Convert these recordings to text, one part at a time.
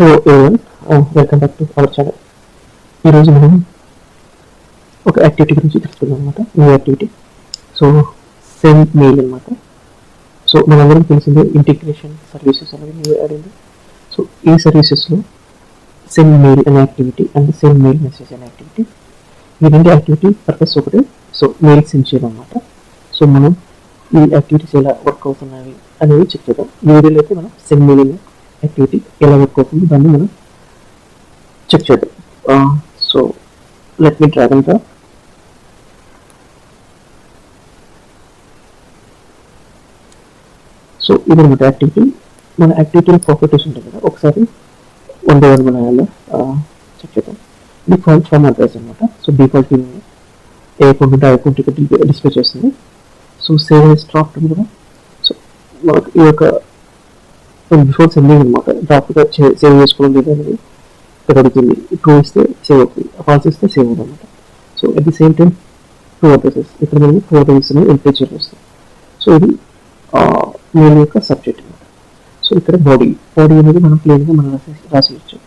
Hello everyone, welcome back to our channel. ఈరోజు మనం ఒక యాక్టివిటీ గురించి తెలుసుకుందాం అనమాట. New activity. So send mail అనమాట. సో మనందరం తెలిసిందే ఇంటిగ్రేషన్ సర్వీసెస్ అనేది న్యూ యాడ్ అయింది. సో ఈ సర్వీసెస్లో సెండ్ మెయిల్ అనే activity and send mail message అనే యాక్టివిటీ, ఈ రెండు యాక్టివిటీ పర్పస్ ఒకటే. సో మెయిల్ సెండ్ చేయడం అనమాట. సో మనం ఈ యాక్టివిటీస్ ఎలా వర్క్ అవుతున్నాయి అనేది చెక్ చేద్దాం. ఈ వీడియోలో అయితే మనం సెండ్ మెయిల్ అనే యాక్టివిటీ ఎలా వర్క్ అవుతుంది దాన్ని మనం చెక్ చేద్దాం. So let me drag and drop. So ఇది అనమాట యాక్టివిటీ. మన యాక్టివిటీ ప్రాపర్టీస్ ఉంటుంది కదా, ఒకసారి వన్ బై వన్ మన చెక్ చేద్దాం. డిఫాల్ట్ ఫామ్ అడ్రస్ అనమాట. సో డిఫాల్ట్ ఏ అకౌంట్ ఉంటే ఆ అకౌంట్ ఇక్కడ డిస్ప్లే చేస్తుంది. సో సేవ్ యాజ్ డ్రాఫ్ట్ ఉంది కదా. సో మనకు ఈ యొక్క బిఫోర్ సెండింగ్ అనమాట, డ్రాఫ్ట్గా సేవ్ చేసుకోవడం లేదు అనేది ఇక్కడ అడుగుతుంది. ట్రూ ఇస్తే సేవ్ అవుతుంది, ఫాల్స్ ఇస్తే సేవ్ అవుతుంది అనమాట. So at the same time two addresses, ఇక్కడ మనం టూ అడ్రసెస్ అనేది ఎంటర్ చేస్తాం. సో ఇది మెయిల్ యొక్క సబ్జెక్ట్ అనమాట. సో ఇక్కడ బాడీ అనేది మనం ప్లేన్గా మనం రాసేయచ్చు.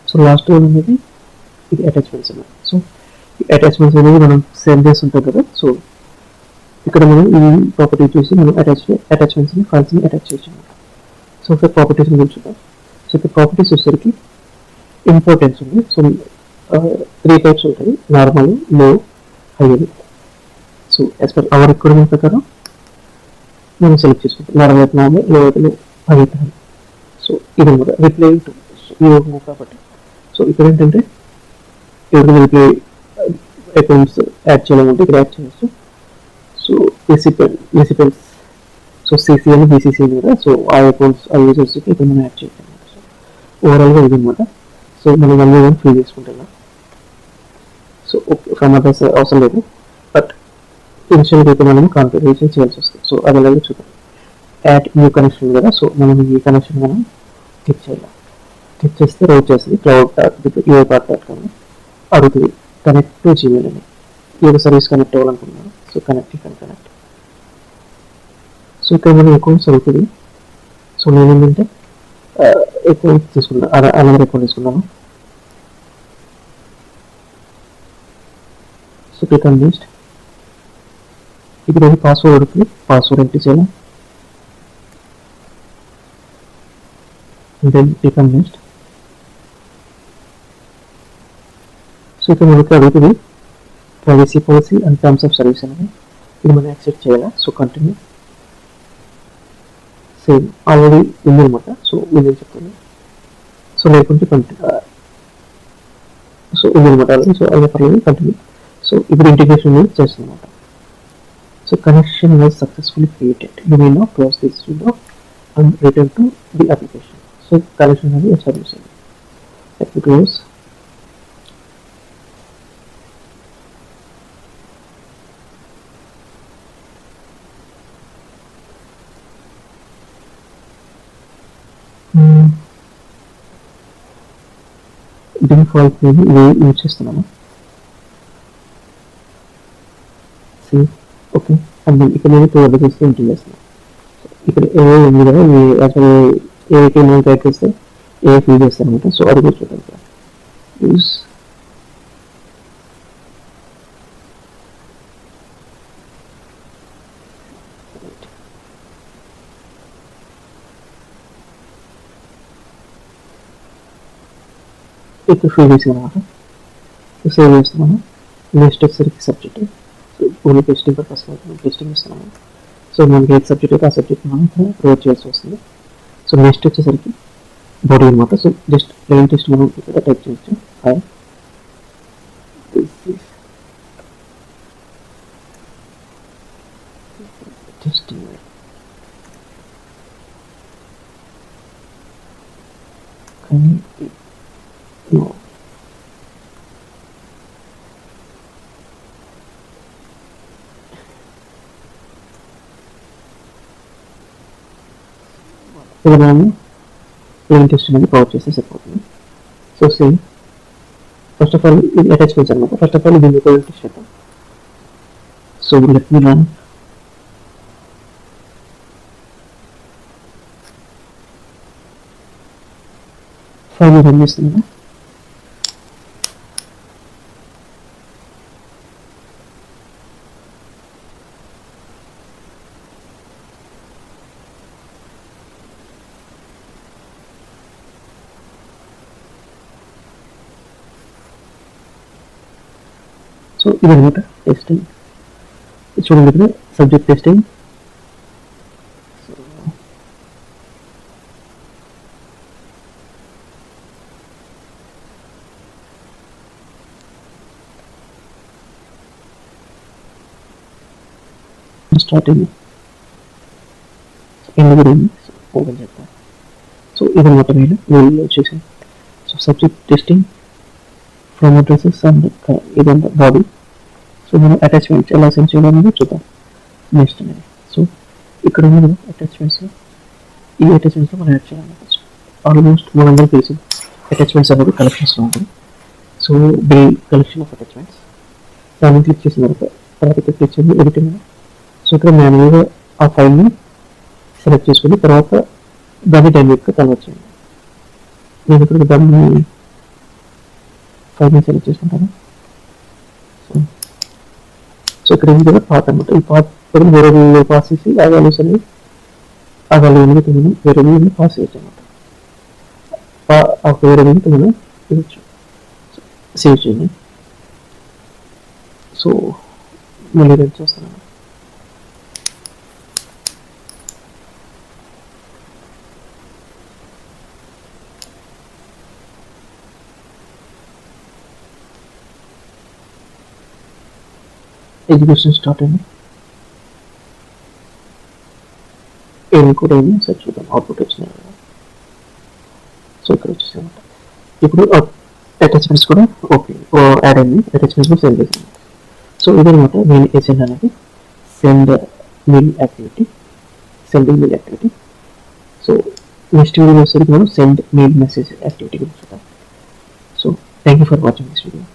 సో లాస్ట్ వన్ అనేది ఇది అటాచ్మెంట్స్ అన్నమాట. సో ఈ అటాచ్మెంట్స్ అనేది మనం సెండ్ చేస్తుంటాం కదా. సో ఇక్కడ మనం ఈ ప్రాపర్టీ చూసి మనం అటాచ్మెంట్స్ని ఫైల్స్ని అటాచ్ చేయొచ్చు అనమాట. సో ఇక్కడ ప్రాపర్టీస్ గురించి చూద్దాం. సో ఇక్కడ ప్రాపర్టీస్ వచ్చేసరికి ఇంపార్టెన్స్ ఉంది. సో 3 టైప్స్ ఉంటాయి: నార్మల్, లో, హై అని. So as per hour requirement ప్రకారం మనం సెలెక్ట్ చేసుకుంటాం. నార్మల్ అయితే నార్మల్, లో అయితే లో, హై అయితే హై. సో ఇది కూడా రిప్లై టు ఈ రకంగా కాబట్టి. సో ఇక్కడ ఏంటంటే ఎవరికి రిప్లై అకౌంట్స్ యాడ్ చేయాలంటే ఇక్కడ యాడ్ చేయొచ్చు. సో రెసిపెంట్స్, సో సిసి అని బీసీసీ అని కూడా. సో ఆ అకౌంట్స్ ఆ యూజర్స్కి ఇక్కడ మనం యాడ్ చేయాలి. సో ఓవరాల్గా ఇది అనమాట. సో మనం 1 by 1 ఫిల్ చేసుకుంటున్నాం. సో ఓకే, ఫ్రమ్ అడ్రస్ అవసరం లేదు, బట్ ఇనిషియల్గా అయితే మనం కాన్ఫిగరేషన్ చేయాల్సి వస్తుంది. సో అది అలాగే చూద్దాం. యాడ్ న్యూ కనెక్షన్ కదా. సో మనం ఈ కనెక్షన్ మనం క్లిక్ చేయాలి. క్లిక్ చేస్తే రౌట్ చేస్తుంది cloud.uipath.com అడుగుతుంది కనెక్ట్ టు జీమెయిల్ అని. ఈ సర్వీస్ కనెక్ట్ అవ్వాలనుకుంటున్నాను. So connect. సో ఇక్కడ మనం అకౌంట్స్ అవుతుంది. సో నేను ఏంటంటే అకౌంట్ తీసుకున్నాను, అనదర్ అకౌంట్ తీసుకున్నాను. So click on next. ఇక్కడ పాస్వర్డ్ అడుగుతుంది, పాస్వర్డ్ ఎంటర్ చేయాలి. Then click on next. So ఇక్కడ మనకి అడుగుతుంది privacy policy and terms of service అనేది. ఇది మనం యాక్సెప్ట్ చేయాలి. So continue. సేమ్ ఆల్రెడీ ఉంది అనమాట. సో ఉంది చెప్తాను. సో లేకుంటే సో ఉంది అనమాట ఆల్రెడీ. సో అయినా పర్లేదు, కంటిన్యూ. సో ఇప్పుడు ఇంటిగ్రేషన్ అనేది చేస్తుంది అనమాట. So connection was successfully created. You may now close this window and return to the application. So connection అనేది ఎస్టాబ్లిష్ అయింది. Let me close. డిఫాల్ట్ నేను యూజ్ చేస్తున్నాను. ఓకే, అండ్ ఇక్కడ నేను 2 అడ్రసెస్ ఎంటర్ చేస్తున్నాను. ఇక్కడ ఏ ఉంది కదా, అసలు ఏకి నేను టైప్ చేస్తే ఏ ఫీల్ చేస్తాను అనమాట. సో అది కూడా చూద్దాం. యూజ్ ఇక్కడ ఫీల్ చేసాను అనమాట. సేవ్ చేస్తున్నాను. నెక్స్ట్ వచ్చేసరికి subject. So only testing purpose testing ఇస్తున్నాను. సో మనకి ఏ సబ్జెక్ట్ అయితే ఆ సబ్జెక్ట్ మనం ప్రొవైడ్ చేయాల్సి వస్తుంది. సో నెక్స్ట్ వచ్చేసరికి బాడీ అనమాట. సో జస్ట్ ప్లెయిన్ టెస్ట్ మనం ఇక్కడ టైప్ చేయొచ్చు. Hi, testing. కానీ ఇక్కడ మనము ప్లెయిన్ టెస్ట్ అనేది ప్రొవైడ్ చేస్తే సరిపోతుంది. So same first of all ఇది అటాచ్మెంట్స్ అనమాట. ఫస్ట్ ఆఫ్ ఆల్ దీన్ని టెస్ట్ చేద్దాం. So let me run. File run చేస్తుంది కదా. సో ఇదనమాట టెస్టింగ్. చూడండి ఇక్కడ సబ్జెక్ట్ టెస్టింగ్. స్టార్ట్ అయింది, ఎండ్ కూడా అయింది. సో ఓపెన్ చేద్దాం. సో ఇదనమాట మెయిల్ వచ్చేసి. So subject testing, from addresses and ఇదంతా బాడీ. సో మనం అటాచ్మెంట్స్ ఎలా సెండ్ చేయాలనేది చూద్దాం నెక్స్ట్ అనేది. సో ఇక్కడ ఉంది కదా అటాచ్మెంట్స్, ఈ అటాచ్మెంట్స్లో మనం యాడ్ చేయాలి. ఆల్మోస్ట్ 300 పీసెస్ అటాచ్మెంట్స్ అనేది కలెక్షన్స్లో ఉంటుంది. So bill collection of attachments దాన్ని క్లిక్ చేసిన తర్వాత క్లిక్ చేసి ఎడిటింగ్. సో ఇక్కడ మాన్యువల్గా ఆ ఫైల్ని సెలెక్ట్ చేసుకుని తర్వాత దాన్ని డైనమిక్గా కన్వర్ట్ చేయండి. నేను ఇక్కడ దాన్ని ఫైల్ని సెలెక్ట్ చేసుకుంటాను. సో ఇక్కడ ఏం కదా పాత్ అనమాట. ఈ పాత్ వేరియబుల్ పాస్ చేసి ఆ వాల్యూస్ అనేవి ఆ వాల్యూని మనం వేరియబుల్ని పాస్ చేయొచ్చు అనమాట. ఆ వేరియబుల్ని మనం ఇవ్వచ్చు. సేవ్ చేయండి. సో మళ్ళీ రన్ చేస్తున్నాను. ఎగ్జిక్యూషన్ స్టార్ట్ అయింది. ఏమి కూడా ఏమి సార్ చూద్దాం. అవుట్పుట్ వచ్చినాయి కదా. సో ఇక్కడ వచ్చేసామాట. ఇప్పుడు అటాచ్మెంట్స్ కూడా ఓకే యాడ్ అయింది. అటాచ్మెంట్స్ కూడా సెండ్ చేసాను. సో ఇదనమాట మెయిన్ ఎసెండ్ అనేది send mail activity, sending mail activity. So next video వచ్చేసరికి మనం సెండ్ మెయిల్ మెసేజ్ యాక్టివిటీ గురించి చూద్దాం. So thank you for watching this video.